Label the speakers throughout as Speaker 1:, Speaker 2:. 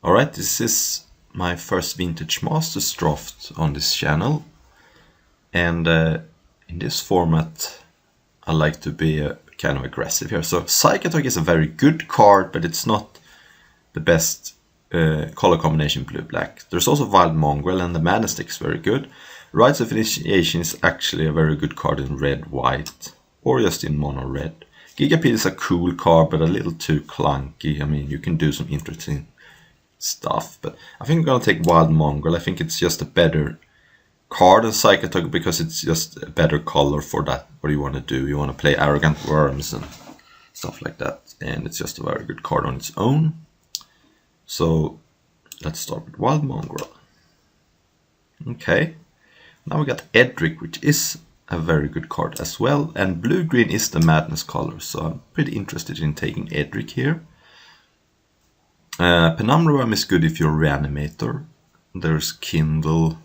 Speaker 1: Alright, this is my first Vintage Masters draft on this channel, and in this format I like to be kind of aggressive here. So Psychic Attack is a very good card, but it's not the best color combination blue-black. There's also Wild Mongrel, and the Madness deck is very good. Rites of Initiation is actually a very good card in red-white, or just in mono-red. Gigapede is a cool card, but a little too clunky. I mean, you can do some interesting stuff, but I think I'm gonna take Wild Mongrel. I think it's just a better card than Psychic Attack because it's just a better color for that. What do you want to do? You want to play Arrogant Worms and stuff like that, and it's just a very good card on its own. So let's start with Wild Mongrel. Okay, now we got Edric, which is a very good card as well, and blue-green is the Madness color, so I'm pretty interested in taking Edric here. Penumbra Worm is good if you're Reanimator. There's Kindle.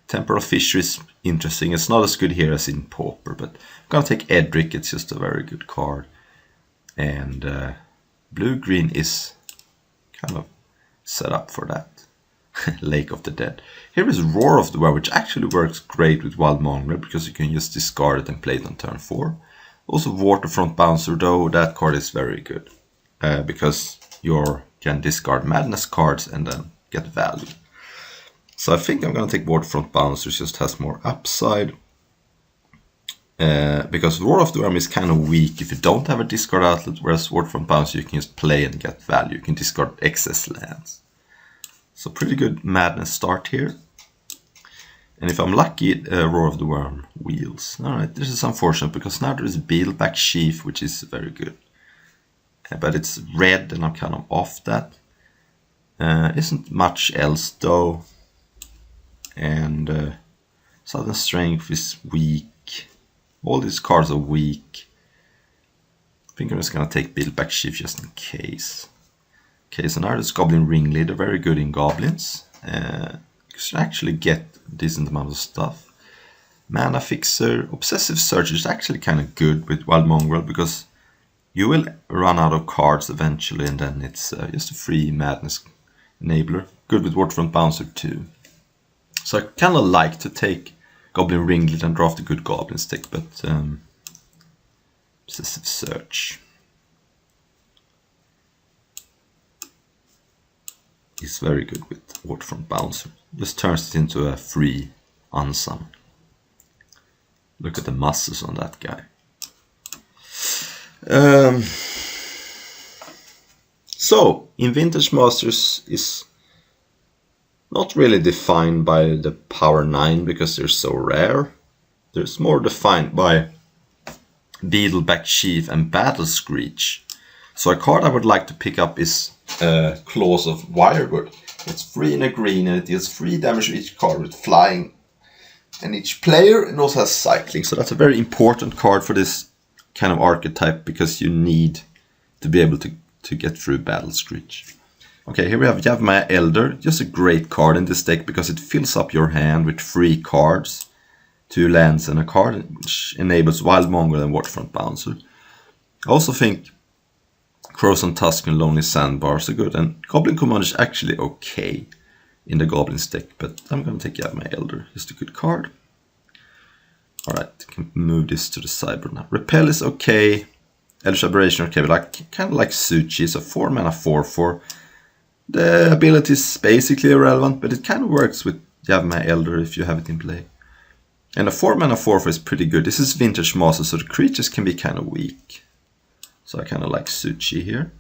Speaker 1: Temporal Fissure is interesting. It's not as good here as in Pauper, but I'm gonna take Edric. It's just a very good card. And blue-green is kind of set up for that. Lake of the Dead. Here is Roar of the Weir, which actually works great with Wild Mongrel because you can just discard it and play it on turn 4. Also Waterfront Bouncer, though, that card is very good because you can discard Madness cards and then get value. So I think I'm going to take Waterfront Bouncer, just has more upside. Because Roar of the Worm is kind of weak if you don't have a discard outlet, whereas Waterfront Bouncer you can just play and get value. You can discard excess lands. So pretty good Madness start here. And if I'm lucky, Roar of the Worm wheels. Alright, this is unfortunate because now there is Beetleback Sheaf, which is very good. But it's red and I'm kind of off that. Isn't much else though. And Sudden Strength is weak. All these cards are weak. I think I'm just gonna take Beetleback Sheaf just in case. Okay, so now there's Goblin Ringleader, very good in Goblins. You should actually get a decent amount of stuff. Mana Fixer, Obsessive Search is actually kind of good with Wild Mongrel because you will run out of cards eventually, and then it's just a free Madness enabler. Good with Waterfront Bouncer too. So I kind of like to take Goblin Ringleader and draft a good Goblin stick, but Obsessive Search is very good with Waterfront Bouncer. Just turns it into a free unsummon. Look at the muscles on that guy. So, in Vintage Masters is not really defined by the Power 9 because they're so rare. There's more defined by Beetleback Sheaf and Battle Screech. So a card I would like to pick up is Claws of Wirewood. It's 3 and a green and it deals 3 damage to each card with flying and each player, and also has cycling. So that's a very important card for this kind of archetype because you need to be able to get through Battle Screech. Okay, here we have Yavimaya Elder, just a great card in this deck because it fills up your hand with 3 cards, 2 lands and a card, which enables Wild Mongrel and Waterfront Bouncer. I also think Krosan Tusk and Lonely Sandbars are good, and Goblin Command is actually okay in the Goblins deck, but I'm going to take Yavimaya Elder, just a good card. Alright, can move this to the sideboard now. Repel is okay, Eldritch Aberration okay, but I kind of like Su-Chi, so 4 mana 4/4. The ability is basically irrelevant, but it kind of works with Yavimaya Elder if you have it in play. And a 4 mana 4/4 is pretty good. This is Vintage Master, so the creatures can be kind of weak. So I kind of like Su-Chi here.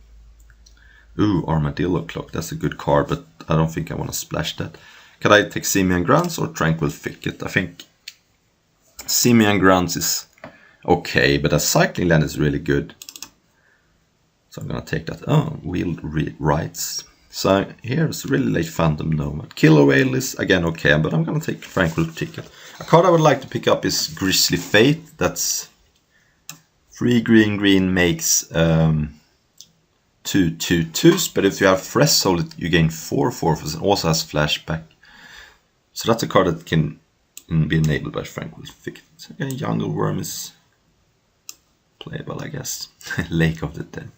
Speaker 1: Ooh, Armadillo Clock, that's a good card, but I don't think I want to splash that. Can I take Simian Grunts or Tranquil Thicket? I think Simian Grunts is okay, but a cycling land is really good. So I'm gonna take that. Oh, Wheeled Rites. So here's really late Phantom Nomad. Killer Whale is again okay, but I'm gonna take Tranquil Thicket. A card I would like to pick up is Grisly Fate. That's 3 green makes 2 2/2s, but if you have Threshold, you gain 4 4/4s and also has Flashback. So that's a card that can be enabled by Tranquil Thicket. Again, Jungle Worm is playable, I guess. Lake of the Dead.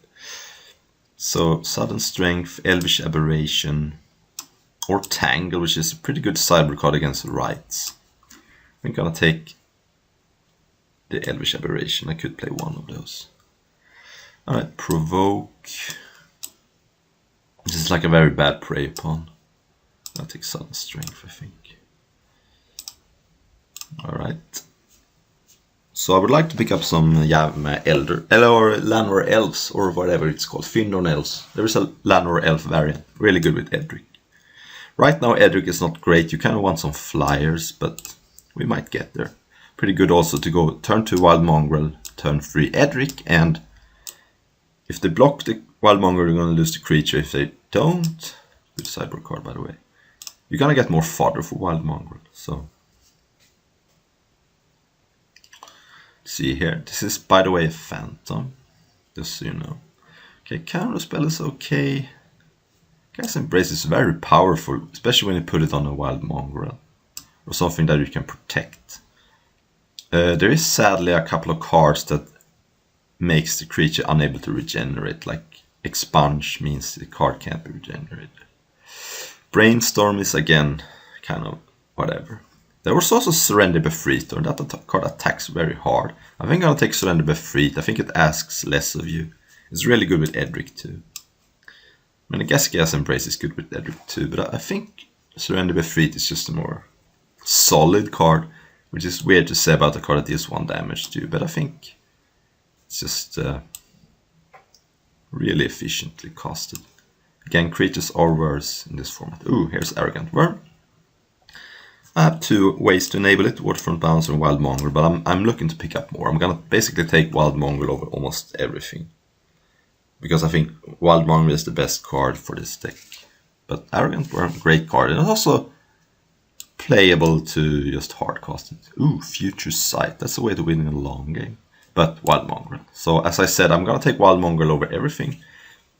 Speaker 1: So Sudden Strength, Elvish Aberration, or Tangle, which is a pretty good sideboard card against Rights. I'm gonna take the Elvish Aberration. I could play one of those. Alright, Provoke. This is like a very bad prey pawn. I'll take Sudden Strength, I think. Alright. So I would like to pick up some Yavimaya Elder, or Llanowar Elves, or whatever it's called, Fyndorn Elves. There is a Llanowar Elf variant, really good with Edric. Right now Edric is not great, you kind of want some flyers, but we might get there. Pretty good also to go turn 2 Wild Mongrel, turn 3 Edric, and if they block the Wild Mongrel you're going to lose the creature. If they don't, good sideboard card by the way, you're going to get more fodder for Wild Mongrel. So see here, this is by the way a Phantom, just so you know. Okay, Counterspell is okay. Gas Embrace is very powerful, especially when you put it on a Wild Mongrel or something that you can protect. There is sadly a couple of cards that makes the creature unable to regenerate, like Expunge means the card can't be regenerated. Brainstorm is again kind of whatever. There was also Surrender Befreet, or that card attacks very hard. I think I'll take Surrender Befreet. I think it asks less of you. It's really good with Edric too. I mean, I guess Gas Embrace is good with Edric too, but I think Surrender Befreet is just a more solid card, which is weird to say about a card that deals 1 damage to you, but I think it's just really efficiently costed. Again, creatures are worse in this format. Ooh, here's Arrogant Worm. I have 2 ways to enable it, Waterfront Bouncer and Wild Mongrel, but I'm looking to pick up more. I'm gonna basically take Wild Mongrel over almost everything, because I think Wild Mongrel is the best card for this deck. But Arrogant Worm, great card, and it's also playable to just hardcast it. Ooh, Future Sight, that's a way to win in a long game. But Wild Mongrel. So as I said, I'm gonna take Wild Mongrel over everything.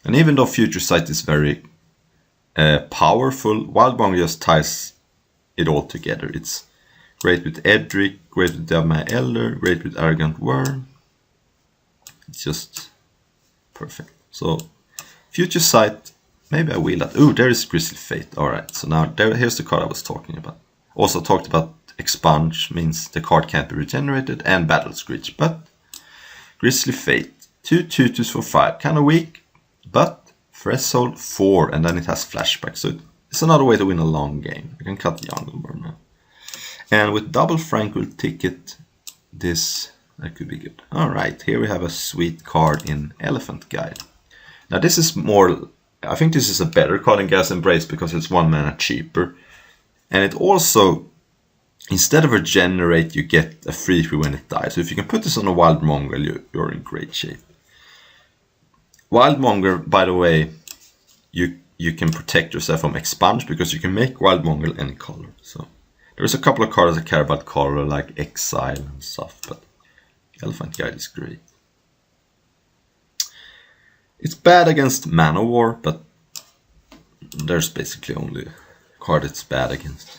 Speaker 1: And even though Future Sight is very powerful, Wild Mongrel just ties it all together. It's great with Edric, great with Yavimaya Elder, great with Arrogant Worm. It's just perfect. So Future Sight, maybe I will. Ooh, there is Grisly Fate. Alright, so now here's the card I was talking about. Also talked about Expunge, means the card can't be regenerated, and Battle Screech. But Grisly Fate, 2 2/2s for 5, kind of weak, but Threshold 4, and then it has Flashback, so it's another way to win a long game. You can cut Jungle Burn now. And with double Frankwell Ticket, that could be good. Alright, here we have a sweet card in Elephant Guide. Now this is more, I think this is a better card than Gas Embrace because it's 1 mana cheaper. And it also, instead of regenerate, you get a free when it dies. So if you can put this on a Wild Mongrel, you're in great shape. Wild Mongrel, by the way, you can protect yourself from Expunge because you can make Wild Mongrel any color. So there's a couple of cards that care about color, like Exile and stuff, but Elephant Guide is great. It's bad against Manowar, but there's basically only a card it's bad against.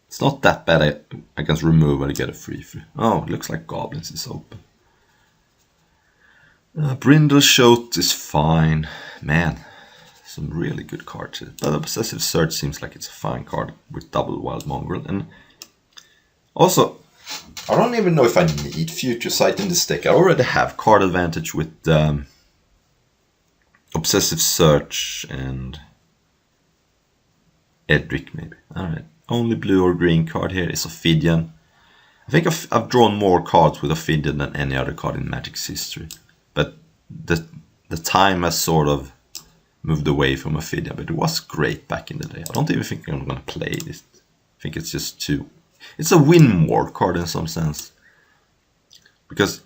Speaker 1: It's not that bad against removal, you get a free. Oh, it looks like Goblins is open. Brindleshote is fine. Man, some really good cards here. But Obsessive Search seems like it's a fine card with double Wild Mongrel. And also, I don't even know if I need Future Sight in this deck. I already have card advantage with Obsessive Search and Edric maybe. Alright, only blue or green card here is Ophidian. I think I've drawn more cards with Ophidian than any other card in Magic's history. But the time has sort of moved away from Ophidian, but it was great back in the day. I don't even think I'm going to play this. I think it's just too... It's a win more card in some sense. Because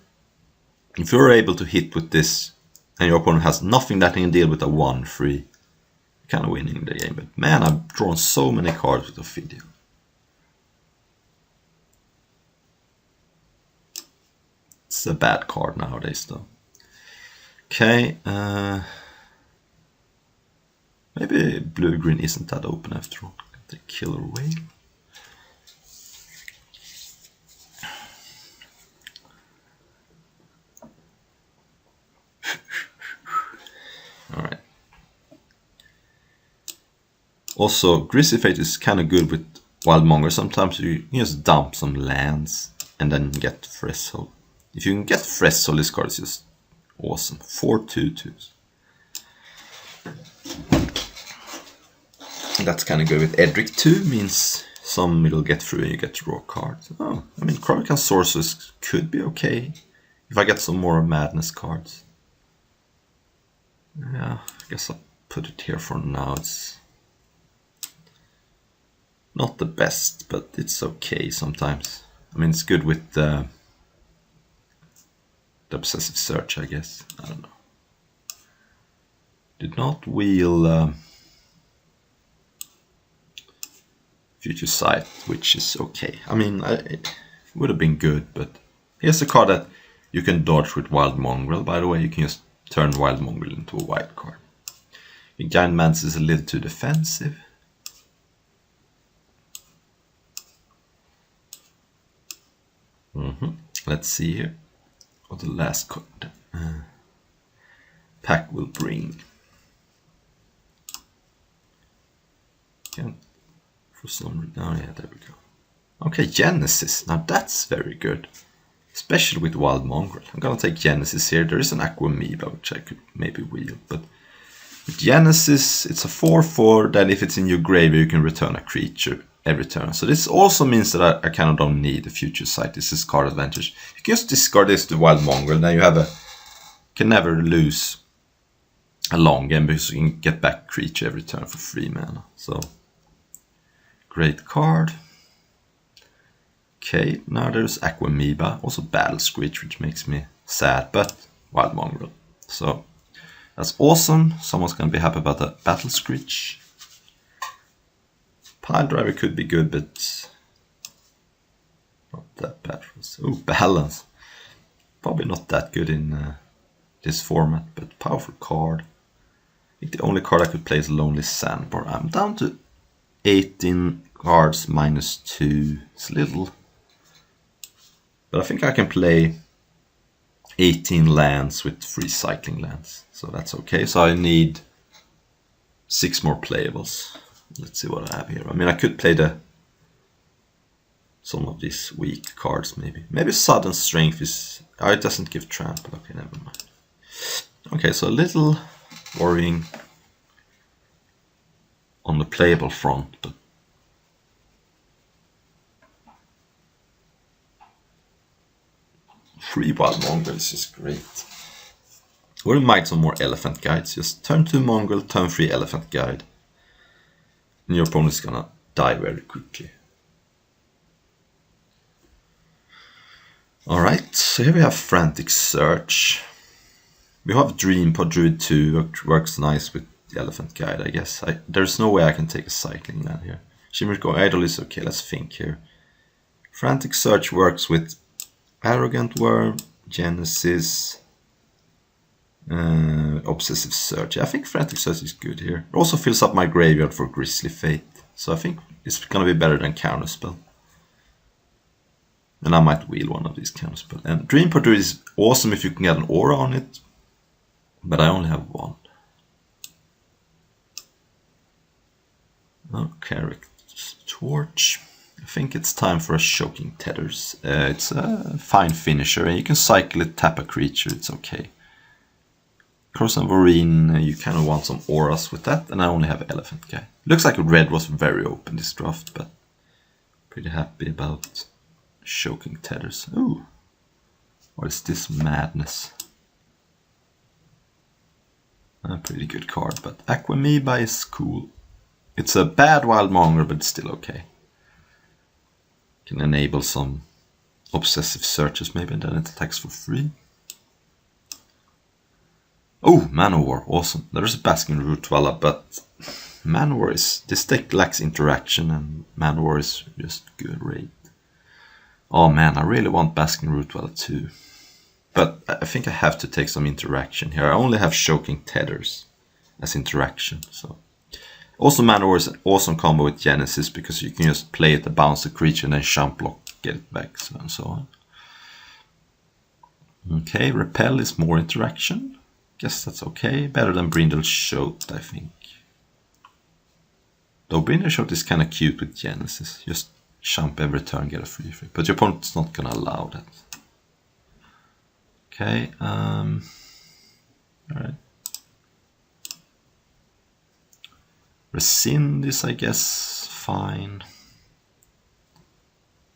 Speaker 1: if you're able to hit with this, and your opponent has nothing that can deal with a 1/3, you're kind of winning the game. But man, I've drawn so many cards with Ophidian. It's a bad card nowadays though. Okay, maybe blue-green isn't that open after all. The Killer Whale. Also, Grizzly Fate is kind of good with Wild Monger. Sometimes you just dump some lands and then get Threshold. If you can get Threshold, this card is just awesome. 4 2/2s. That's kind of good with Edric too. Means some will get through and you get to draw cards. Oh, I mean, Kronika Sorceress could be okay if I get some more Madness cards. Yeah, I guess I'll put it here for now. It's not the best, but it's okay sometimes. I mean, it's good with the Obsessive Search, I guess. I don't know. Did not wheel Future Sight, which is okay. I mean, it would have been good, but here's a card that you can dodge with Wild Mongrel. By the way, you can just turn Wild Mongrel into a white card. Giant Mantis is a little too defensive. Let's see here what the last card pack will bring. For some, oh yeah, there we go. Okay, Genesis. Now that's very good, especially with Wild Mongrel. I'm gonna take Genesis here. There is an Aquamoeba which I could maybe wheel, but with Genesis, it's a 4/4 that if it's in your graveyard, you can return a creature every turn. So this also means that I kind of don't need a Future Sight. This is card advantage. You can just discard this to Wild Mongrel. Now you have can never lose a long game because you can get back creature every turn for 3 mana. So great card. Okay, now there's Aquamoeba, also Battle Screech, which makes me sad, but Wild Mongrel. So that's awesome. Someone's gonna be happy about that Battle Screech. Pile Driver could be good, but not that bad. Oh, Balance. Probably not that good in this format, but powerful card. I think the only card I could play is Lonely Sandbar. I'm down to 18 cards minus 2. It's a little, but I think I can play 18 lands with 3 cycling lands, so that's okay. So I need 6 more playables. Let's see what I have here. I mean, I could play some of these weak cards maybe. Maybe Sudden Strength is... Oh, it doesn't give trample. Okay, never mind. Okay, so a little worrying on the playable front, but free Wild Mongrels is great. We might some more Elephant Guides. Just turn 2 Mongrel, turn 3 Elephant Guide. And your opponent is gonna die very quickly. Alright, so here we have Frantic Search. We have Dream Pod Druid 2, which works nice with the Elephant Guide, I guess. There's no way I can take a cycling land here. Shimmer's Idol is okay, let's think here. Frantic Search works with Arrogant Worm, Genesis, Obsessive Search. I think Frantic Search is good here. It also fills up my graveyard for Grizzly Fate, so I think it's gonna be better than Counterspell. And I might wheel one of these Counterspell. And Dream Pod Druid is awesome if you can get an aura on it, but I only have 1. Oh, Carrick's Torch. I think it's time for a Choking Tethers. It's a fine finisher, and you can cycle it, tap a creature, it's okay. Krosan Voreen, you kind of want some auras with that, and I only have Elephant Guy. Looks like red was very open this draft, but pretty happy about Choking Tethers. Ooh, what is this madness? A pretty good card, but Aquamoeba is cool. It's a bad Wild Monger, but it's still okay. Can enable some Obsessive Searches maybe, and then it attacks for free. Oh, Manowar, awesome. There's a Basking Root Dweller, but Manowar is... This deck lacks interaction, and Manowar is just good rate. Oh man, I really want Basking Root Dweller too. But I think I have to take some interaction here. I only have Choking Tethers as interaction, so... Also, Manowar is an awesome combo with Genesis because you can just play it, bounce the creature, and then jump block, get it back, so and so on. Okay, Repel is more interaction. Guess that's okay. Better than Brindle Shoat, I think. Though Brynjar shot is kind of cute with Genesis. Just jump every turn, get a free. But your opponent's not gonna allow that. Okay, alright. Rescind is, I guess, fine.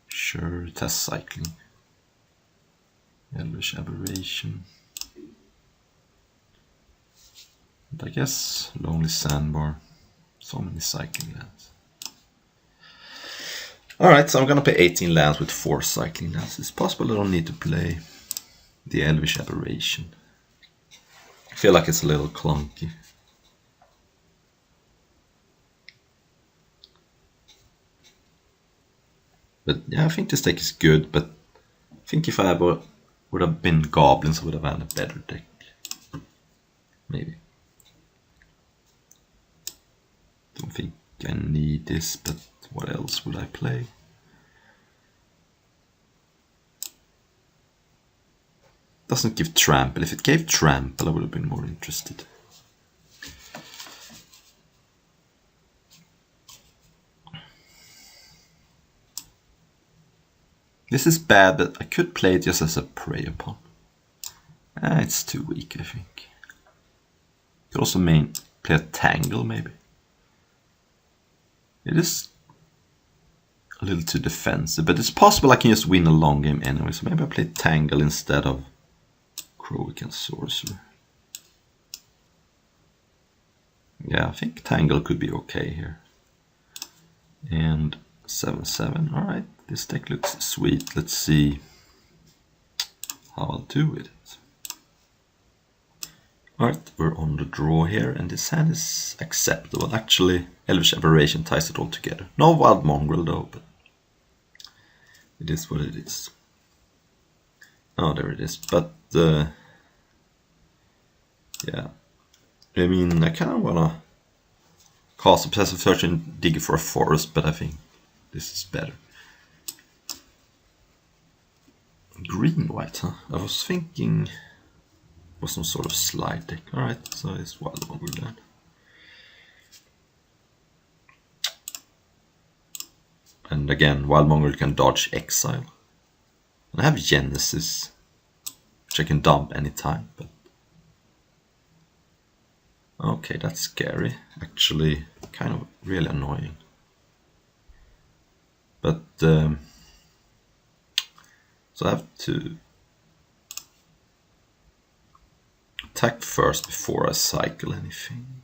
Speaker 1: Sure, test cycling. Elvish Aberration. And I guess Lonely Sandbar. So many cycling lands. Alright, so I'm gonna play 18 lands with 4 cycling lands. It's possible I don't need to play the Elvish Aberration. I feel like it's a little clunky. But yeah, I think this deck is good, but I think if I would have been Goblins, I would have had a better deck. Maybe. Don't think I need this, but what else would I play? Doesn't give Trample. If it gave Trample, I would have been more interested. This is bad, but I could play it just as a Prey Upon. It's too weak, I think. Could also play a Tangle, maybe. It is a little too defensive, but it's possible I can just win a long game anyway, so maybe I play Tangle instead of Kroak and Sorcerer. Yeah, I think Tangle could be okay here. And 7/7, alright, this deck looks sweet. Let's see how I'll do with it. Alright, we're on the draw here, and this hand is acceptable. Actually, Elvish Aberration ties it all together. No Wild Mongrel though, but it is what it is. Oh, there it is. But, yeah. I mean, I kind of want to cast Obsessive Search and dig for a forest, but I think this is better. Green-white, huh? I was thinking it was some sort of slide deck. Alright, so it's Wild Mongrel then. And again, Wild Mongrel can dodge Exile. And I have Genesis, which I can dump anytime, but okay, that's scary. Actually, kind of really annoying. But so I have to attack first before I cycle anything.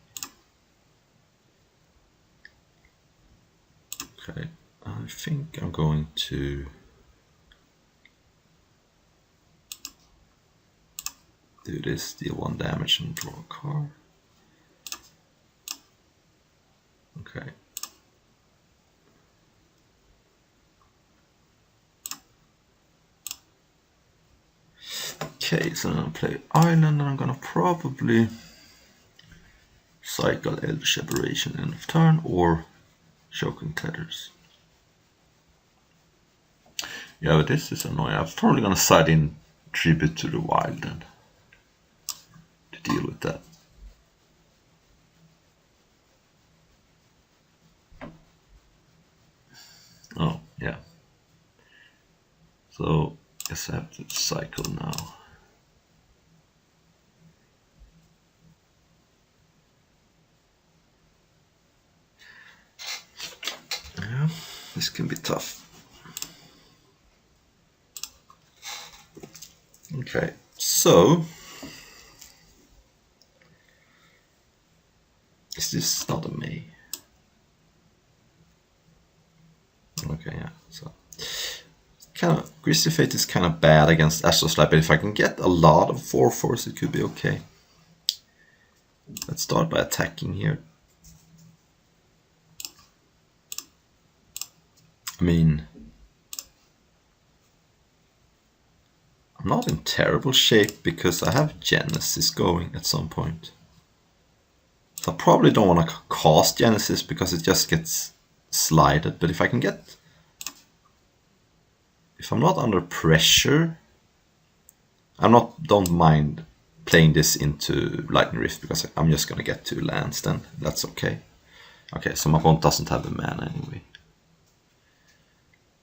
Speaker 1: Okay, I think I'm going to do this, deal 1 damage and draw a card. Okay. Okay, so I'm gonna play Island, and I'm gonna probably cycle Elvish Aberration end of turn or Choking Tethers. Yeah, but this is annoying. I'm probably gonna side in Tribute to the Wild then to deal with that. Oh, yeah. So, I guess I have to cycle now. Yeah, this can be tough. Okay, so is this not a May? Okay, yeah, so kind of Grisly Fate is kind of bad against Astroslight, but if I can get a lot of 4/4s, it could be okay. Let's start by attacking here. I mean, I'm not in terrible shape because I have Genesis going at some point. So I probably don't want to cast Genesis because it just gets slided, but if I can get... If I'm not under pressure, don't mind playing this into Lightning Rift because I'm just going to get 2 lands then. That's okay. Okay, so my opponent doesn't have a mana anyway.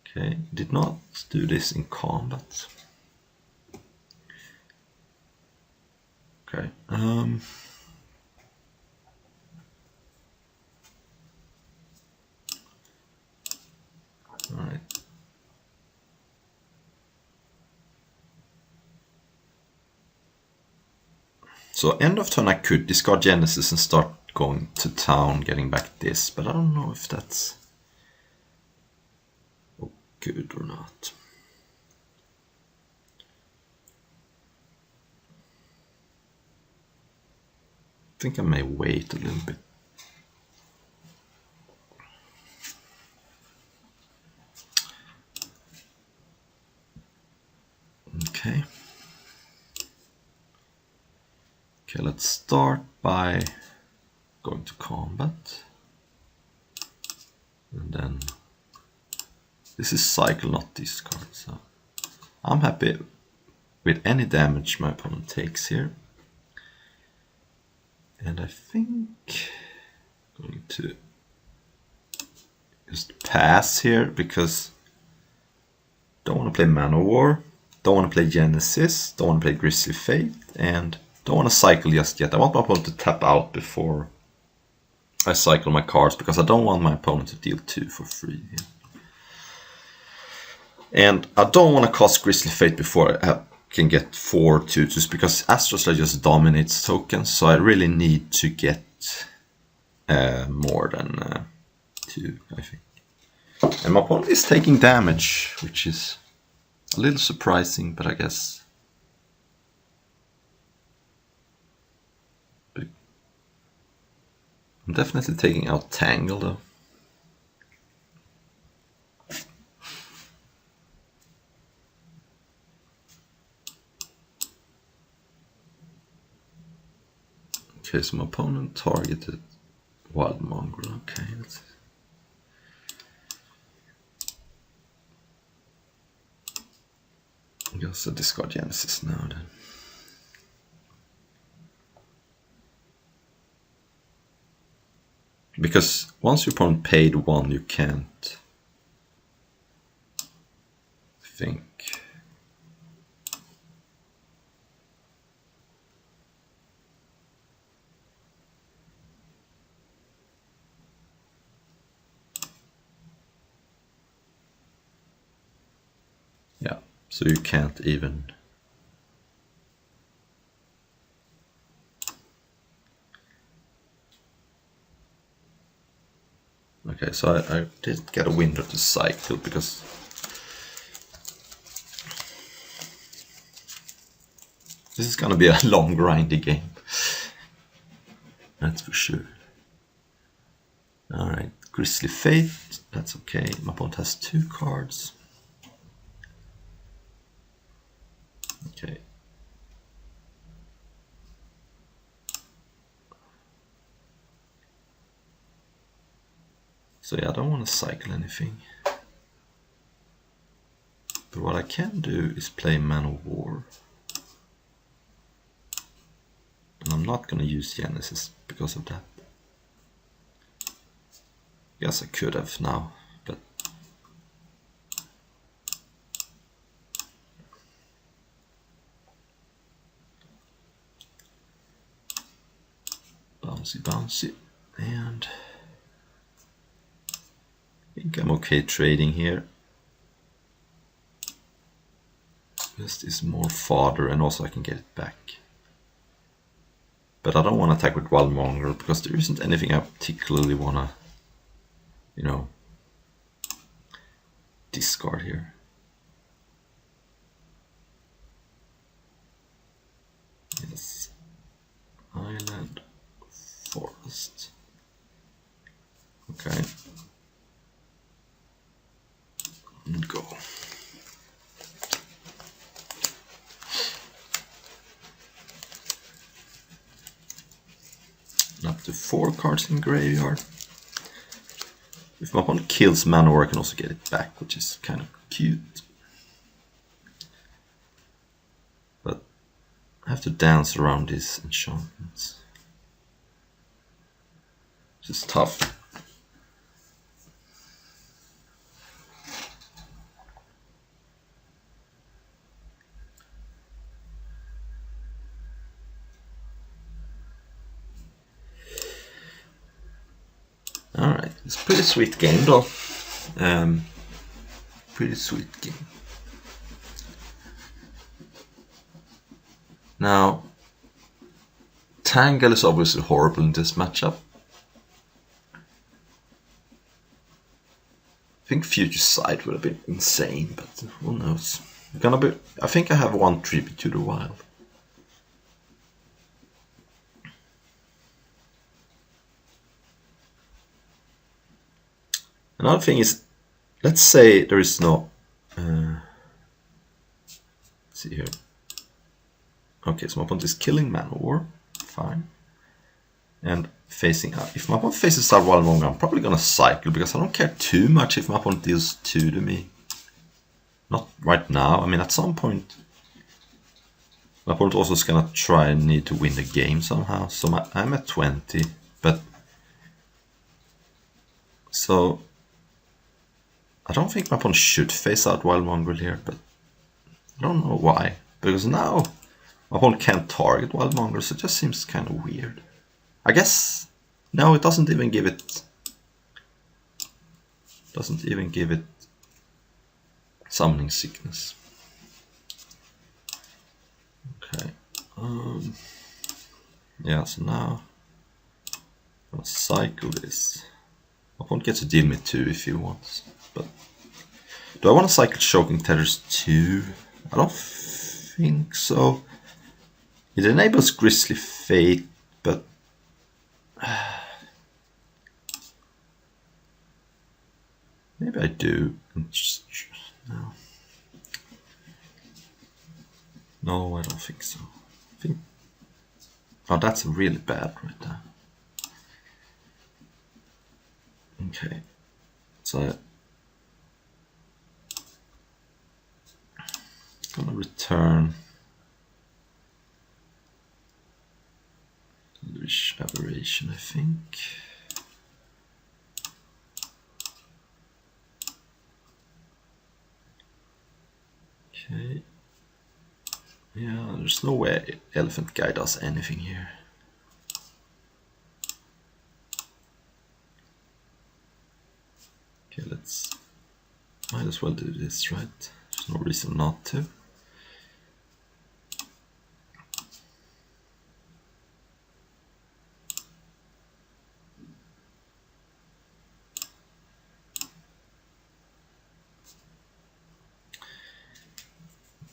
Speaker 1: Okay, did not do this in combat. Okay, alright. So end of turn I could discard Genesis and start going to town, getting back this, but I don't know if that's good or not. I think I may wait a little bit. Okay. Okay, let's start by going to combat. And then this is cycle, not discard, so I'm happy with any damage my opponent takes here. And I think I'm going to just pass here because don't want to play Manowar, don't want to play Genesis, don't want to play Grisly Fate, and don't want to cycle just yet. I want my opponent to tap out before I cycle my cards because I don't want my opponent to deal 2 for free here. And I don't want to cast Grisly Fate before I can get 4 2/2s because Astrosla just dominates tokens, so I really need to get more than 2, I think. And my opponent is taking damage, which is a little surprising, but I guess I'm definitely taking out Tangle though. Okay, so my opponent targeted Wild Mongrel. Okay, let's I guess I discard Genesis now then. Because once your opponent paid 1, you can't think. Yeah, so you can't even. Okay, so I did get a window to cycle because this is gonna be a long grindy game. That's for sure. Alright, Grisly Fate, that's okay. My opponent has 2 cards. Okay. So yeah, I don't want to cycle anything. But what I can do is play Manowar. And I'm not going to use Genesis because of that. Guess I could have now, but bouncy, bouncy, and I think I'm okay trading here. This is more fodder, and also I can get it back. But I don't want to attack with Wild Mongrel because there isn't anything I particularly want to, you know, discard here. Yes. Island, forest. Okay. And go. And up to 4 cards in graveyard. If my opponent kills Manowar, I can also get it back, which is kind of cute. But I have to dance around these enchantments. Which is tough. It's a pretty sweet game though. Pretty sweet game. Now, Tangle is obviously horrible in this matchup. I think Future Sight would have been insane, but who knows? I think I have one Tribute to the Wild. Another thing is, let's say there is no. Let's see here. Okay, so my opponent is killing Manowar. Fine. And facing out. If my opponent faces out Wild Monger, I'm probably gonna cycle because I don't care too much if my opponent deals 2 to me. Not right now. I mean, at some point, my opponent also is gonna try and need to win the game somehow. So I'm at 20, but so I don't think my opponent should face out Wild Mongrel here, but I don't know why. Because now my opponent can't target Wild Mongrel, so it just seems kind of weird. I guess no, it doesn't even give it. Doesn't even give it Summoning Sickness. Okay. Yeah. So now I'll cycle this. My opponent gets to deal me 2 if he wants, but do I want to cycle Choking Tethers 2? I don't think so. It enables Grisly Fate, but maybe I do. No. No, I don't think so. Oh, that's really bad right there. Okay, so I'm gonna return Elvish Aberration, I think. Okay. Yeah, there's no way Elephant Guy does anything here. Okay, might as well do this, right? There's no reason not to.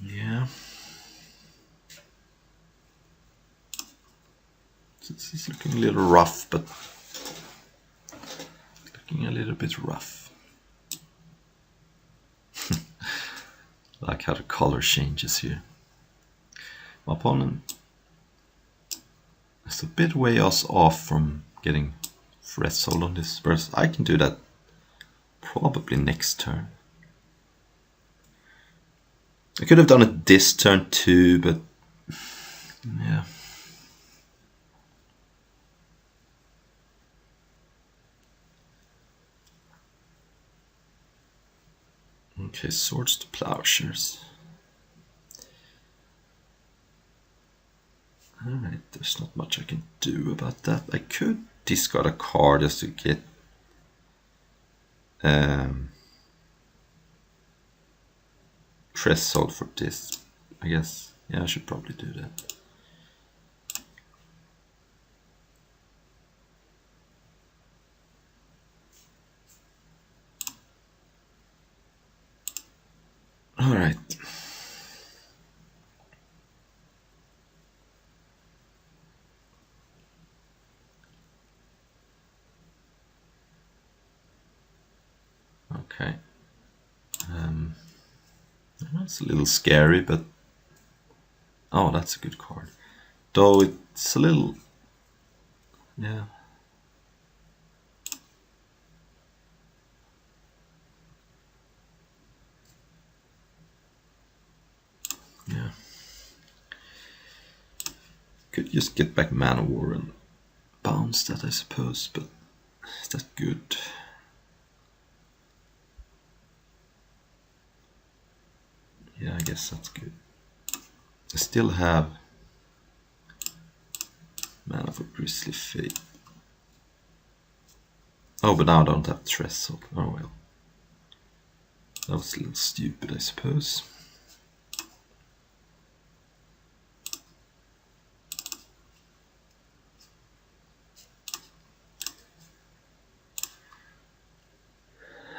Speaker 1: Yeah. This is looking a little rough, but looking a little bit rough. Like how the color changes here. My opponent is a bit way off from getting Threshold on this burst. I can do that probably next turn. I could have done it this turn too, but yeah. Okay, Swords to Plowshares. Alright, there's not much I can do about that. I could discard a card just to get Threshold for this, I guess. Yeah, I should probably do that. Alright. Okay. It's a little scary, but oh, that's a good card. Though it's a little, yeah. Yeah. Could just get back Manowar and bounce that, I suppose, but is that good? Yeah, I guess that's good. I still have mana for Grisly Fate. Oh, but now I don't have threshold. Oh well. That was a little stupid, I suppose.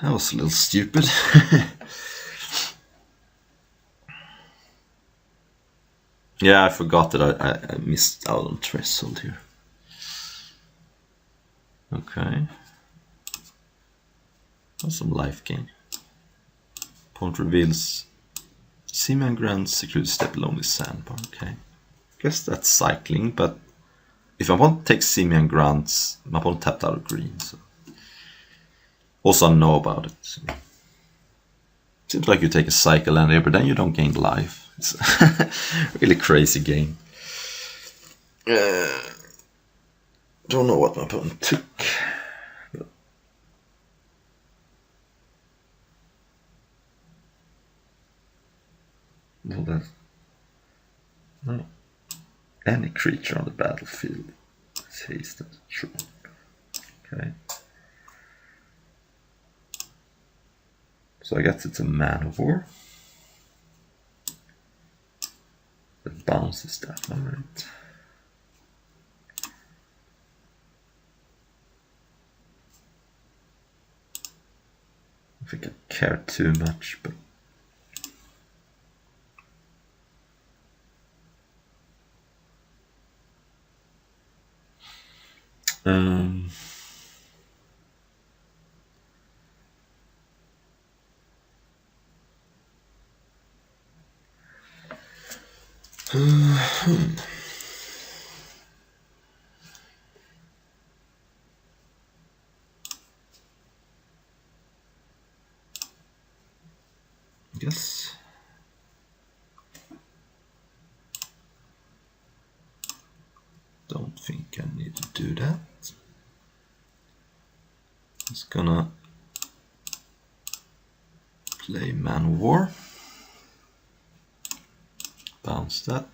Speaker 1: That was a little stupid. Yeah, I forgot that I missed out on threshold here. Okay. That's some life gain. Point reveals Seaman grants security step lonely sandbar. Okay. Guess that's cycling, but if I want to take Seaman grants, my opponent tapped out of green. So. Also, I know about it. So. Seems like you take a cycle land here, but then you don't gain life. It's a really crazy game. Don't know what my opponent took. Well, that's no. Any creature on the battlefield is hasted. Sure. Okay. So I guess it's a Man of War. That bounces that, alright. I think I care too much, but I guess don't think I need to do that. Just gonna play Man of War. Bounce that.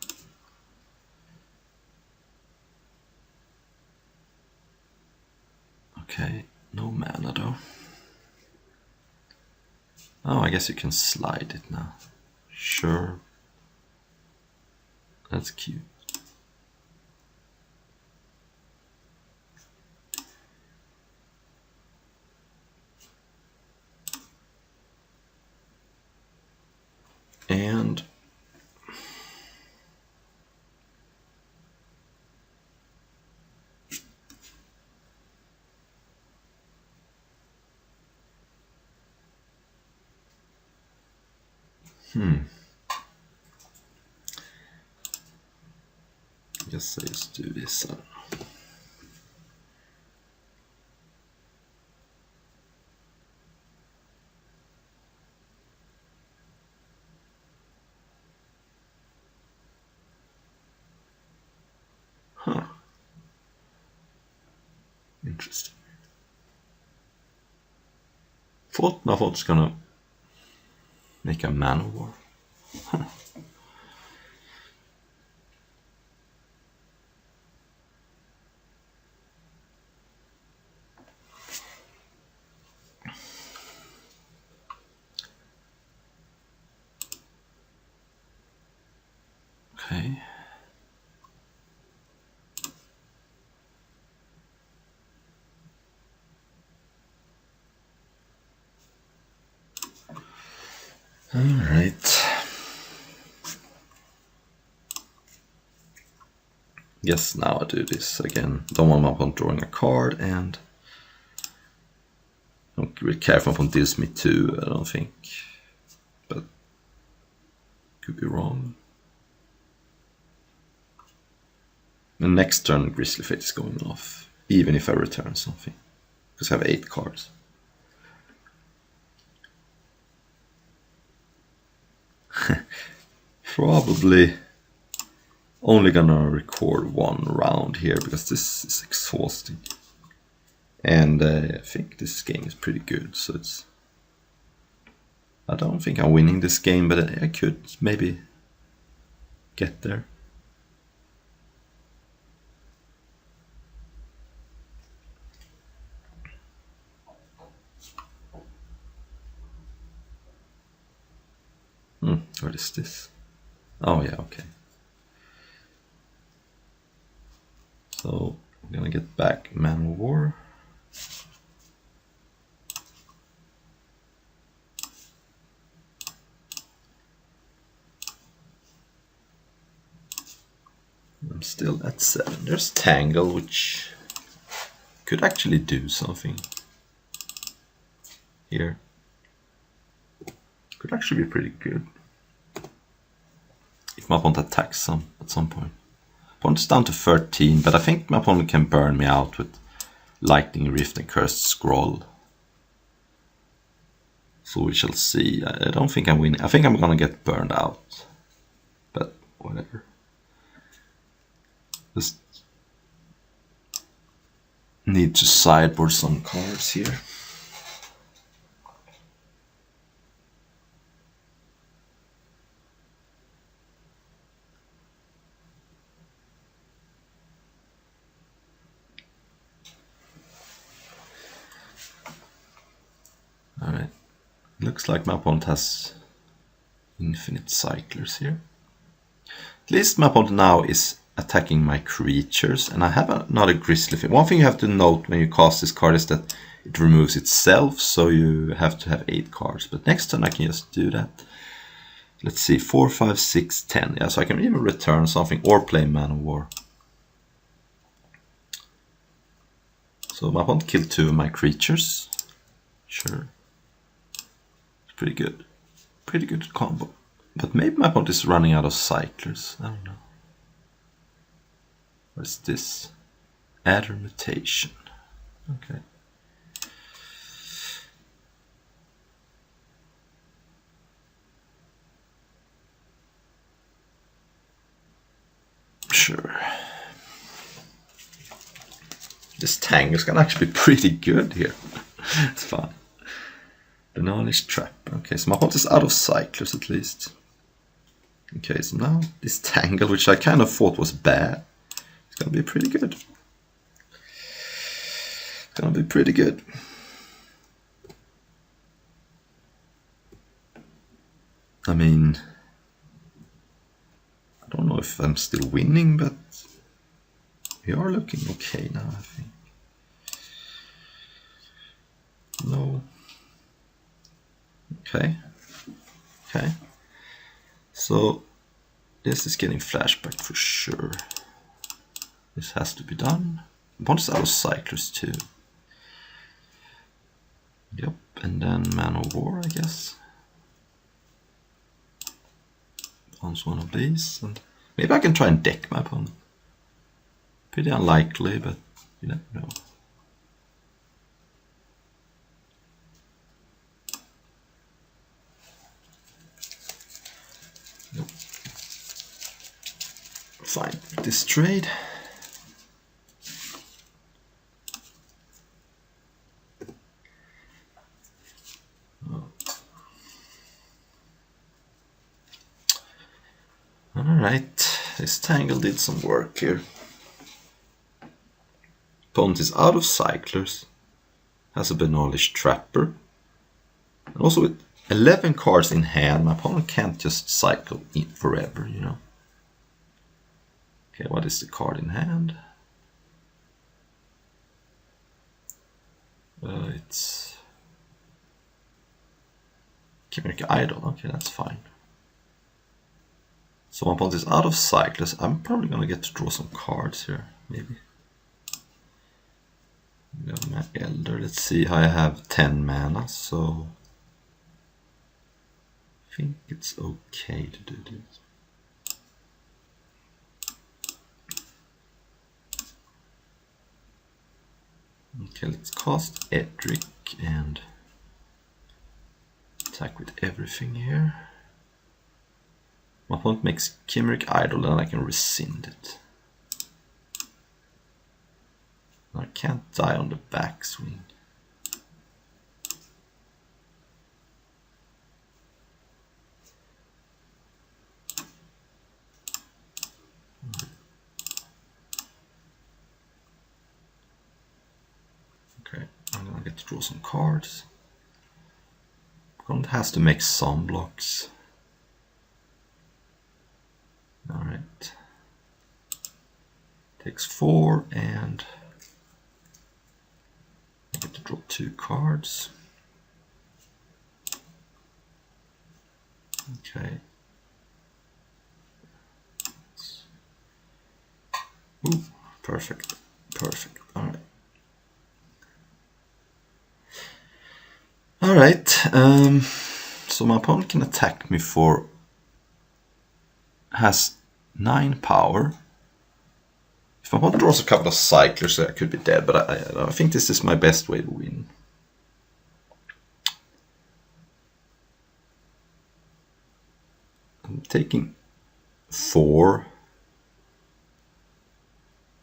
Speaker 1: Okay, no mana though. Oh, I guess you can slide it now. Sure. That's cute. And I guess I just do this. Huh. Interesting. I thought it's gonna make a Man of War. Huh. Okay. All right. Yes, now I do this again. Don't want my opponent drawing a card, and don't really care if my opponent deals me too, I don't think. But could be wrong. The next turn Grizzly Fate is going off, even if I return something. Because I have 8 cards. Probably only gonna record 1 round here because this is exhausting. And I think this game is pretty good, so it's... I don't think I'm winning this game, but I could maybe get there. What is this? Oh yeah, okay. So I'm gonna get back Man of War. I'm still at 7. There's Tangle, which could actually do something here. Could actually be pretty good. If my opponent attacks at some point. Opponent's down to 13, but I think my opponent can burn me out with Lightning Rift and Cursed Scroll. So we shall see. I don't think I'm winning. I think I'm gonna get burned out. But whatever. Just need to sideboard some cards here. Alright. Looks like my opponent has infinite cyclers here. At least my opponent now is attacking my creatures, and I have another Grizzly Fiend. One thing you have to note when you cast this card is that it removes itself, so you have to have 8 cards. But next turn I can just do that. Let's see, 4, 5, 6, 10. Yeah, so I can even return something or play Man of War. So my opponent killed 2 of my creatures. Sure. It's pretty good. Pretty good combo. But maybe my opponent is running out of cyclers. I don't know. What is this? Adder Mutation. Okay. Sure. This Tangle is gonna actually be pretty good here. It's fun. Banalish Trap. Okay, so my opponent is out of cyclers at least. Okay, so now this Tangle, which I kind of thought was bad, it's gonna be pretty good. It's gonna be pretty good. I mean, I don't know if I'm still winning, but we are looking okay now, I think. No. Okay. Okay. So this is getting flashback for sure. This has to be done. Opponent's out of cyclers too. Yep, and then Man of War, I guess. Owns one of these, and maybe I can try and deck my opponent. Pretty unlikely, but you never know. Nope. Fine, this trade. Alright, this Tangle did some work here. Opponent is out of cyclers, has a Banalish Trapper, and also with 11 cards in hand, my opponent can't just cycle in forever, you know. Okay, what is the card in hand? It's Chimeric Idol. Okay, that's fine. So my opponent is out of cyclers. I'm probably gonna get to draw some cards here, maybe. Got my Elder. Let's see how I have 10 mana, so I think it's okay to do this. Okay, let's cast Edric and attack with everything here. My opponent makes Chimeric Idol and I can rescind it. I can't die on the backswing. Okay, I'm gonna get to draw some cards. Opponent has to make some blocks. Alright. Takes 4 and I get to draw 2 cards. Okay. Ooh, perfect. Perfect. Alright. Alright. So my opponent can attack me for... has 9 power. If my opponent draws a couple of cyclers, I could be dead, but I think this is my best way to win. I'm taking 4.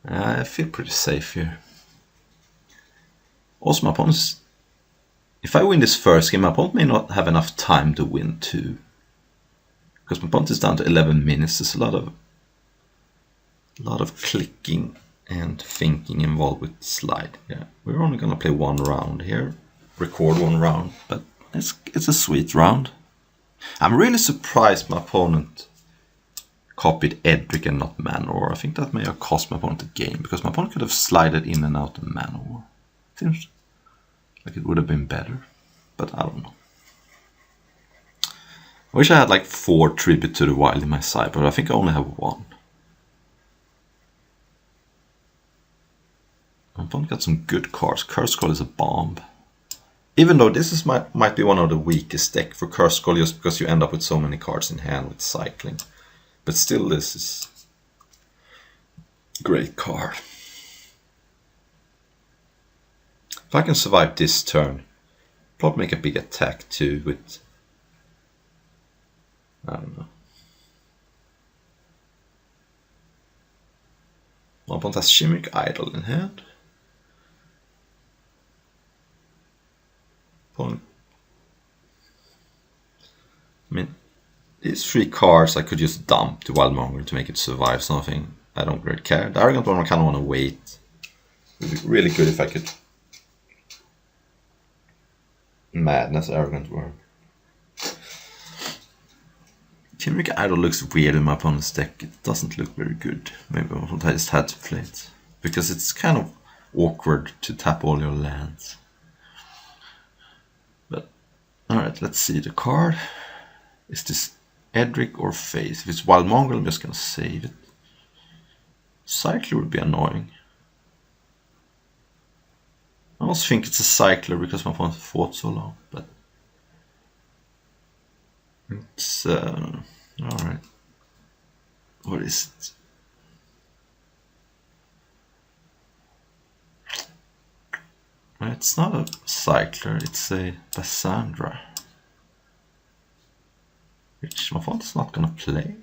Speaker 1: I feel pretty safe here. Also, my opponent's... if I win this first game, my opponent may not have enough time to win 2. Because my opponent is down to 11 minutes. There's a lot of clicking and thinking involved with slide. Yeah, we're only gonna play 1 round here. Record 1 round, but it's a sweet round. I'm really surprised my opponent copied Edric and not Manowar. I think that may have cost my opponent a game, because my opponent could have slided in and out of Manowar. Seems like it would have been better, but I don't know. I wish I had like 4 Tribute to the Wild in my side, but I think I only have 1. My opponent got some good cards. Curse Call is a bomb. Even though this is might be one of the weakest deck for Curse Call, just because you end up with so many cards in hand with cycling. But still, this is a great card. If I can survive this turn, probably make a big attack too with... I don't know. My opponent has Chimeric Idol in hand. Opponent... I mean, these 3 cards I could just dump to Wildmonger to make it survive something. I don't really care. The Arrogant one I kind of want to wait. It would be really good if I could... Madness Arrogant Worm. Chimeric Idol looks weird in my opponent's deck. It doesn't look very good. Maybe I just had to play it. Because it's kind of awkward to tap all your lands. But, alright, let's see the card. Is this Edric or Face? If it's Wild Mongrel, I'm just gonna save it. Cycler would be annoying. I also think it's a Cycler because my opponent fought so long, but it's alright. What is it? It's not a Cycler, it's a Bassandra. Which my opponent's not gonna play.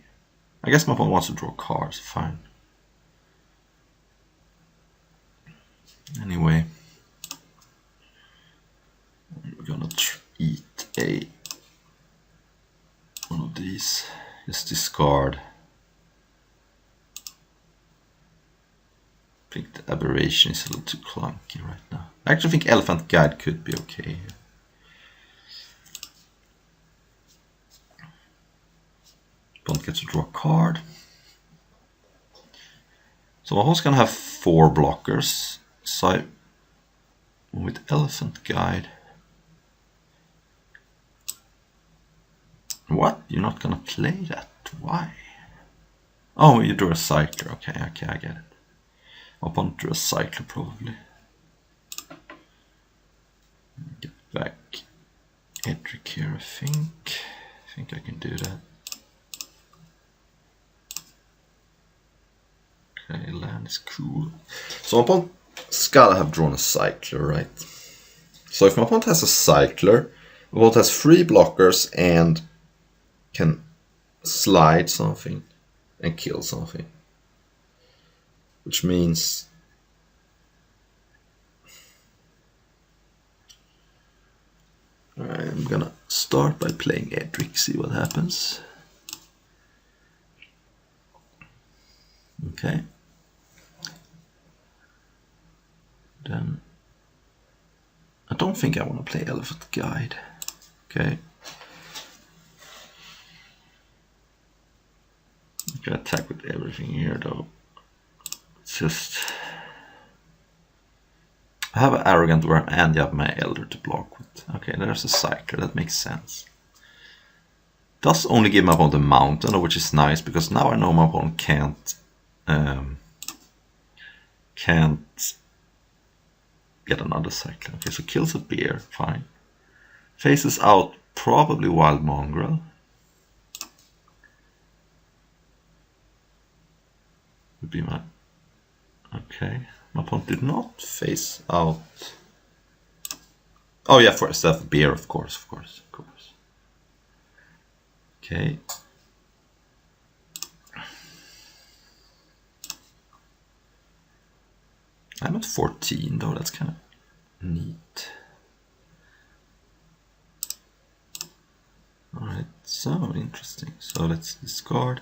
Speaker 1: I guess my opponent wants to draw cards, fine. Anyway, we're gonna eat one of these. Just discard. I think the Aberration is a little too clunky right now. I actually think Elephant Guide could be okay here. Don't get to draw a card. So I'm also gonna have 4 blockers. So with Elephant Guide. What? You're not gonna play that? Why? Oh, you drew a Cycler. Okay, I get it. Opponent drew a Cycler probably. Get back Edric here, I think. I think I can do that. Okay, land is cool. So my opponent's gotta have drawn a Cycler, right? So if my opponent has a Cycler, my opponent has 3 blockers and can slide something and kill something. Which means I'm gonna start by playing Edric, see what happens. Okay. Then I don't think I want to play Elephant Guide. Okay. can attack with everything here though. It's just... I have an Arrogant Worm and you have my Elder to block with. Okay, there's a Cycler, that makes sense. Does only give my opponent a mountain, which is nice, because now I know my opponent can't get another Cycler. Okay, so kills a bear, fine. Faces out probably Wild Mongrel. Would be my... Okay, my opponent did not face out... Oh yeah, for a bear, of course. Okay. I'm at 14 though, that's kind of neat. Alright, so interesting. So let's discard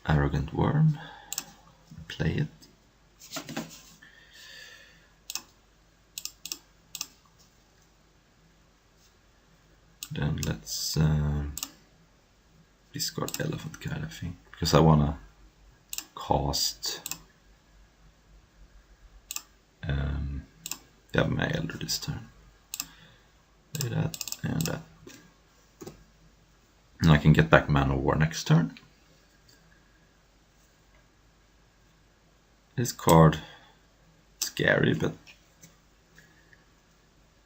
Speaker 1: Arrogant Worm, play it. Then let's discard Elephant Guide, I think, because I want to cast my Elder this turn. Do that and that. And I can get back Man of War next turn. This card is scary, but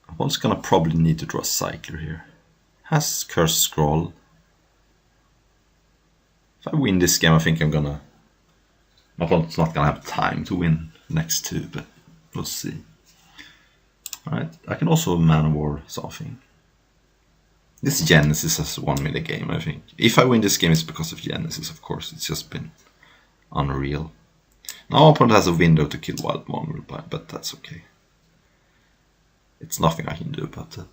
Speaker 1: I'm also gonna probably need to draw a Cycler here. Has Cursed Scroll. If I win this game, I think I'm gonna... My opponent's not gonna have time to win next two, but we'll see. Alright, I can also Man of War something. This Genesis has won me the game, I think. If I win this game, it's because of Genesis, of course. It's just been unreal. Now my opponent has a window to kill Wild Mongrel, but that's okay. It's nothing I can do about that.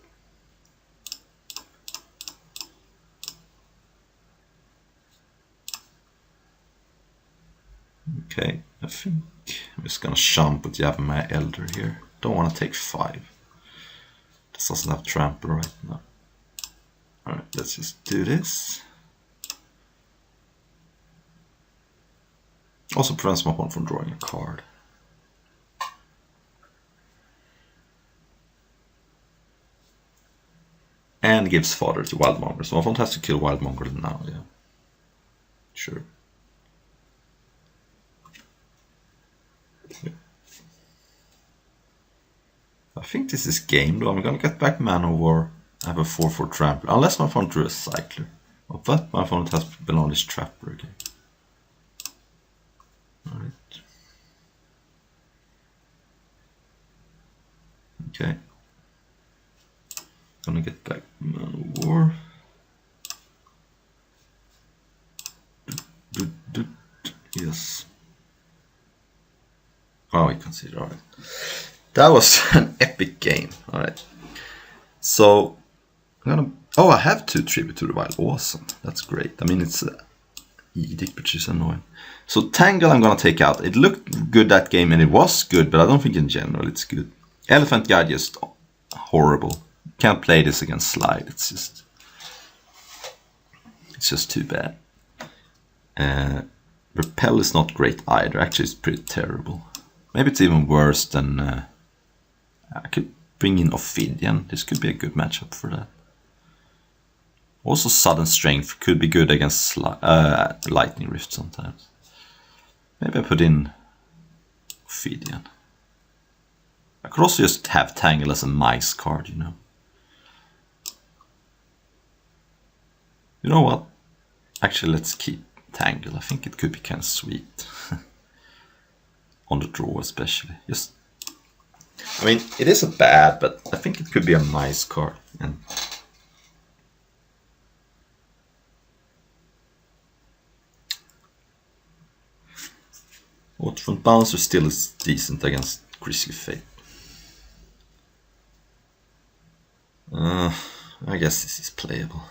Speaker 1: Okay, I think I'm just gonna jump with my Elder here. Don't want to take 5. This doesn't have trample right now. Alright, let's just do this. Also prevents my opponent from drawing a card. And gives fodder to Wild Mongrel. So my opponent has to kill Wild Mongrel now, yeah. Sure. I think this is game though. I'm gonna get back Man of War. I have a 4/4 trample. Unless my opponent drew a Cycler. But my opponent has been on this Trapper again. Alright. Okay. Gonna get back Man of War. Yes. Oh, we consider, alright. That was an epic game, alright. So, I'm gonna... Oh, I have 2 Tribute to the Wild. Awesome, that's great. I mean, it's Edict, which is annoying. So, Tangle I'm gonna take out. It looked good that game, and it was good, but I don't think in general it's good. Elephant Guide, just horrible. Can't play this against Slide, it's just too bad. Repel is not great either, actually it's pretty terrible. Maybe it's even worse than... I could bring in Ophidian, this could be a good matchup for that. Also Sudden Strength could be good against Lightning Rift sometimes. Maybe I put in Ophidian. I could also just have Tangle as a mice card, you know. You know what? Actually, let's keep Tangle. I think it could be kind of sweet. On the draw especially. Just, I mean, it isn't bad, but I think it could be a nice card. And Waterfront Bouncer still is decent against Grisly Fate. I guess this is playable.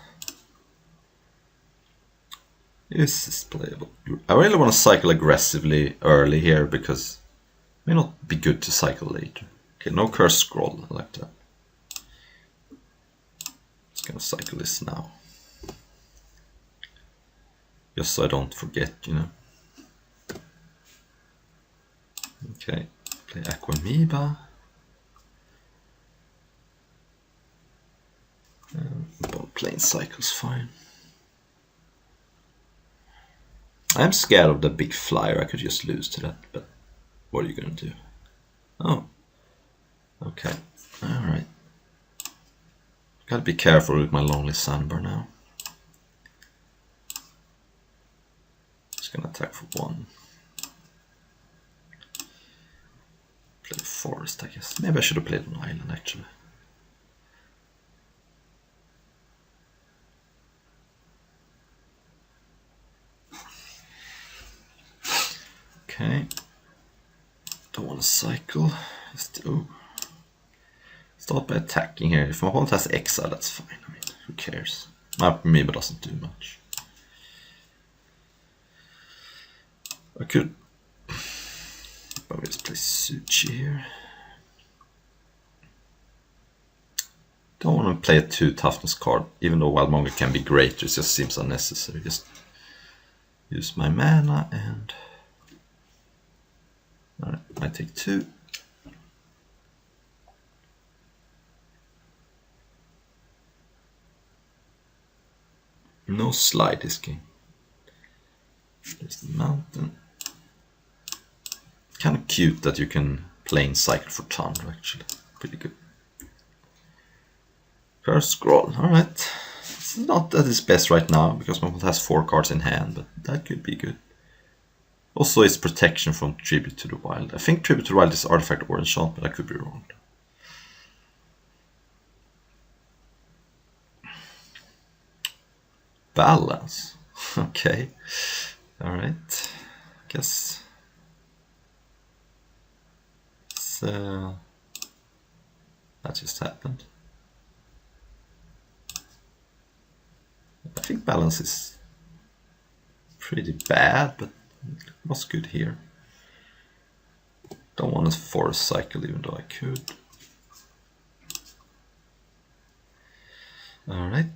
Speaker 1: This is playable. I really want to cycle aggressively early here because it may not be good to cycle later. Okay, no Cursed Scroll, I like that. Just gonna cycle this now. Just so I don't forget, you know. Okay, play Aquamoeba. Plane Cycle's fine. I'm scared of the big flyer. I could just lose to that, but what are you gonna do? Oh, okay, all right. Gotta be careful with my Lonely Sunburn now. Just gonna attack for 1. Play Forest, I guess. Maybe I should have played an Island actually. Okay. Don't want to cycle. Just, oh. Start by attacking here. If my opponent has Exile, that's fine. I mean, who cares? My Amoeba doesn't do much. I could probably just play Suchi here. Don't want to play a 2 toughness card, even though Wild Monger can be great. It just seems unnecessary. Just use my mana and... Alright, I take 2. No slide this game. There's the mountain. Kind of cute that you can plane cycle for Chandra actually. Pretty good. First scroll, alright. It's not at its best right now because my opponent has 4 cards in hand, but that could be good. Also, it's protection from Tribute to the Wild. I think Tribute to the Wild is Artifact or Enchant, but I could be wrong. Balance. Okay. Alright. Guess. So that just happened. I think balance is pretty bad, but it was good here. Don't want to force cycle even though I could. Alright.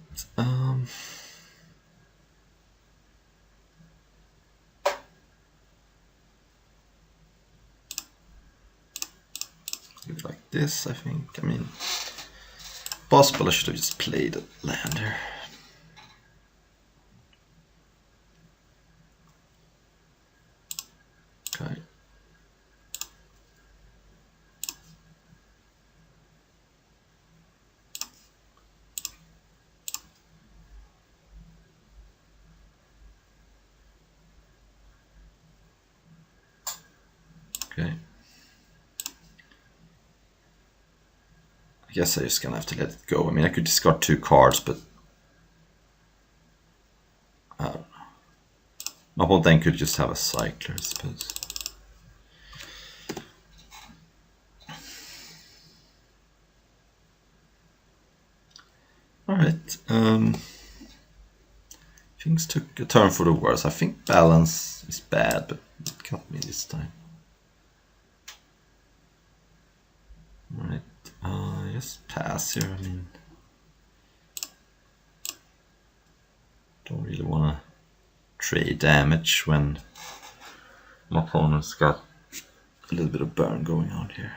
Speaker 1: Like this, I think. I mean, possible I should have just played a land here. Okay. Okay. I guess I just gonna have to let it go. I mean, I could discard 2 cards, but I don't know. My opponent then could just have a cycler, I suppose. Alright. Things took a turn for the worse. I think balance is bad, but it got me this time. Alright. Just pass here. I mean, don't really want to trade damage when my opponent's got a little bit of burn going on here.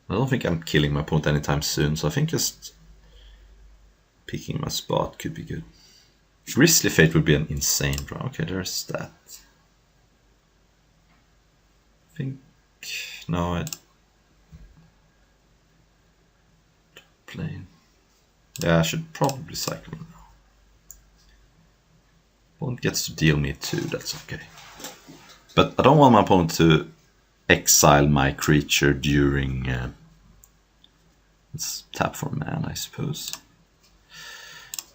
Speaker 1: I don't think I'm killing my opponent anytime soon, so I think just picking my spot could be good. Grisly Fate would be an insane draw. Okay, there's that. I think... No, I... Plane. Yeah, I should probably cycle now. Opponent gets to deal me 2, that's okay. But I don't want my opponent to exile my creature during... let's tap for mana, I suppose.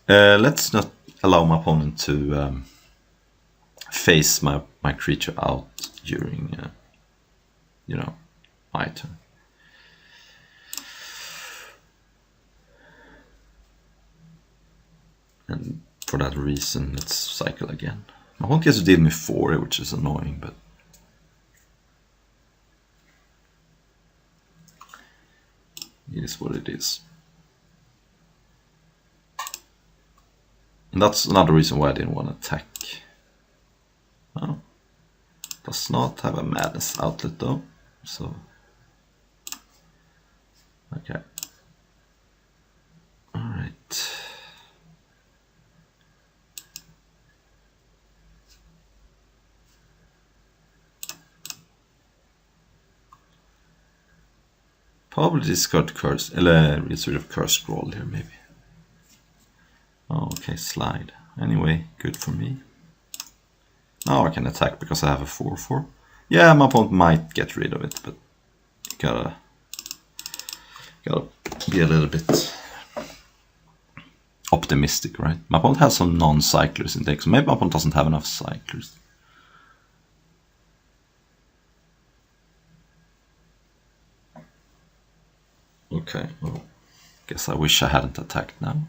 Speaker 1: Let's not allow my opponent to face my creature out during, you know, my turn. And for that reason, let's cycle again. My opponent gets to deal me 4, which is annoying, but it is what it is. And that's another reason why I didn't want to attack Oh. Does not have a madness outlet though, so okay. Alright. Probably discard curse, get rid of curse scroll here maybe. Oh, okay, slide. Anyway, good for me. Now I can attack because I have a 4/4. Yeah, my opponent might get rid of it, but you gotta be a little bit optimistic, right? My opponent has some non-cyclers in deck, so maybe my opponent doesn't have enough cyclers. Okay, well, guess I wish I hadn't attacked now.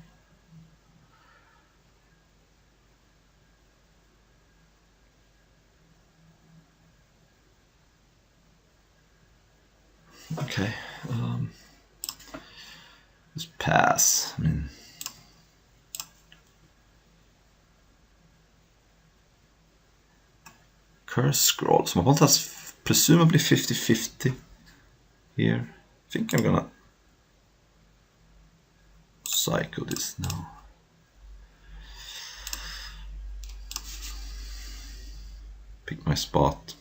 Speaker 1: Okay, just pass. I mean, curse scroll. So my opponent has presumably 50-50 here. I think I'm gonna cycle this now. Pick my spot.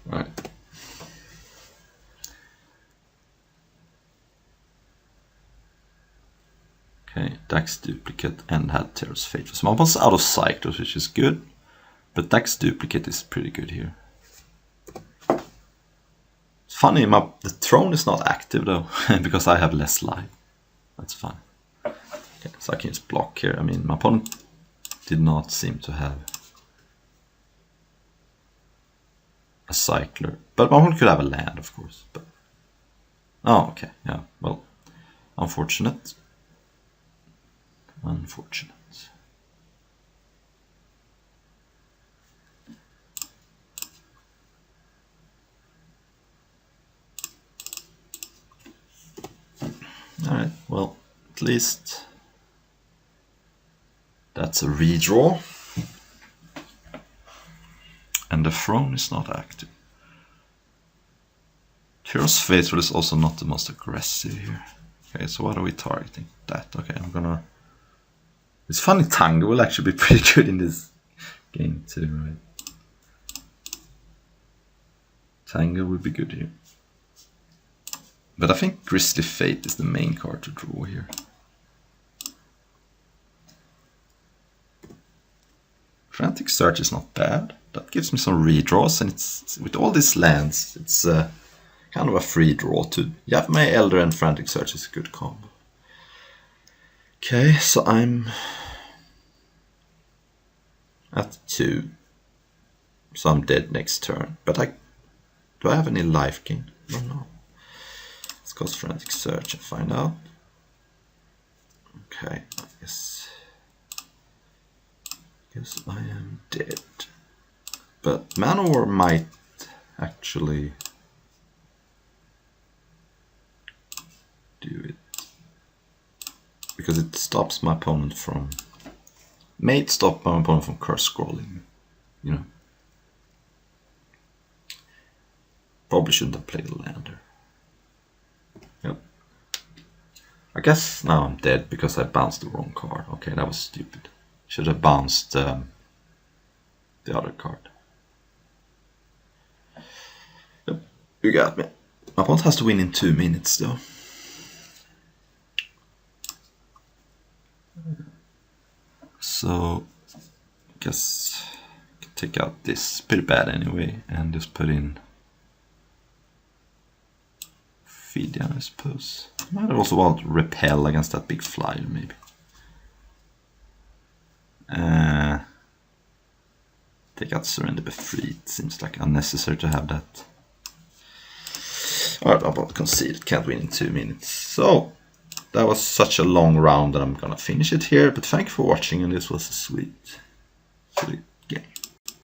Speaker 1: Right. Okay, Dax Duplicate and had Terror's Fate. So my opponent's out of cycles, which is good, but Dax Duplicate is pretty good here. It's funny, the throne is not active though, because I have less life. That's fine. Okay, so I can just block here. I mean, my opponent did not seem to have a cycler, but my opponent could have a land, of course. But oh, okay, yeah. Well, unfortunate. Unfortunate. Alright, well, at least that's a redraw. And the throne is not active. Terror's Faithful is also not the most aggressive here. Okay, so what are we targeting? That. Okay, I'm gonna... It's funny, Tango will actually be pretty good in this game too, right? Tango would be good here. But I think Grisly Fate is the main card to draw here. Frantic Search is not bad. That gives me some redraws, and it's with all these lands, it's kind of a free draw to Yavimay Elder and Frantic Search is a good combo. Okay, so I'm at 2, so I'm dead next turn. But do I have any life gain? I don't know. Let's cast Frantic Search and find out. Okay, I guess I am dead. But Manowar might actually do it, because it stops my opponent from... May stop my opponent from curse scrolling, you know. Probably shouldn't have played a lander. Yep. I guess now I'm dead because I bounced the wrong card. Okay, that was stupid. Should have bounced the other card. Yep, you got me. My opponent has to win in 2 minutes though. So, I guess I can take out this, pretty bad anyway, and just put in Fidian, I suppose. I might also want to repel against that big flyer, maybe. Take out Surrender Befried, seems like unnecessary to have that. Alright, I'm about to concede, can't win in 2 minutes. So, that was such a long round that I'm gonna finish it here, but thank you for watching, and this was a sweet